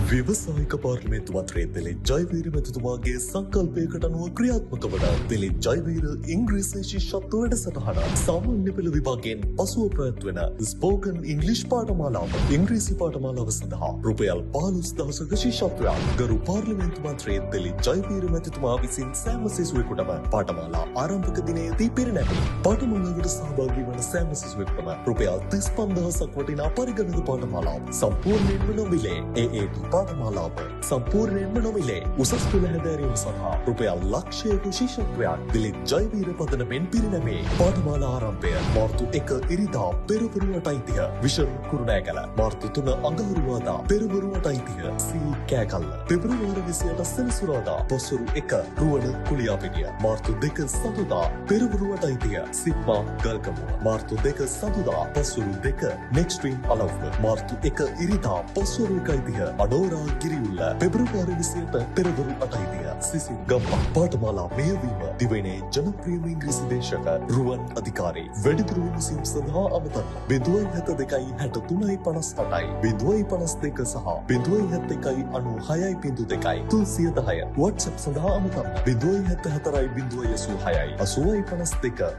ව්‍යවසායික පාර්ලිමේන්තු මන්ත්‍රී දිලිත් ජයවීර මැතිතුමාගේ සංකල්පයකට අනුව ක්‍රියාත්මක වන දිලිත් ජයවීර ඉංග්‍රීසි ශිෂ්‍යත්ව වැඩසටහන සාමාන්‍ය පෙළ විභාගයෙන් පසුව පැවැත්වෙන ස්පෝකන් ඉංග්ලිෂ් පාඨමාලාව ඉංග්‍රීසි පාඨමාලාව සඳහා රුපියල් 15,000ක ශිෂ්‍යත්වයක් ගරු පාර්ලිමේන්තු මන්ත්‍රී දිලිත් ජයවීර මැතිතුමා විසින් සෑම සිසුවෙකුටම පාඨමාලා ආරම්භක දිනයේදී පිරිනැමි. පාඨමාලාවට සහභාගී වන සෑම සිසුවෙකුටම රුපියල් 35,000ක් වටිනා පරිගණක පාඨමාලාව සම්පූර්ණයෙන්ම නොමිලේ AAT පාඨමාලාව සම්පූර්ණයෙන්ම නොමිලේ උසස් පෙළ හැදෑරීම සඳහා රුපියල් ලක්ෂයක ශිෂ්‍යත්වයක් දිලිත් ජයවීර පදනමෙන් පිරිනැමේ. පාඨමාලා ආරම්භය මාර්තු 1 ඉරිදා පෙරවරුවට අයිතිය විෂන් කුරුණෑගල, මාර්තු 3 අඟහරුවාදා පෙරවරුවට අයිතිය සී කෑකල්ල, පෙබරවාරි 28 සෙනසුරාදා පොසොරු 1 රුවන කුලියාපිටිය, මාර්තු 2 සතුදා පෙරවරුවට අයිතිය සිප්මා ගල්ගමුව, මාර්තු 2 සතුදා පොසොරු 2 නෙක්ස්ට්‍රීම් අලව්ව, මාර්තු 1 ඉරිදා පොසොරු 1 අයිතිය අඩෝරා ගිරිඋල්ල, පෙබරවාරි 28 පෙරවරු 8 අයිතිය සිසිල් ගම්පහ. පාඨමාලා මෙහෙයවීම දිවයිනේ ජනප්‍රියම ඉංග්‍රීසි දේශක රුවන් අධිකාරී. වැඩිදුර විමසීම් සඳහා අමතන්න 0.72 53 52 සහ 0.71 96 310. WhatsApp සඳහා අමතන්න 0.74 086 80 52.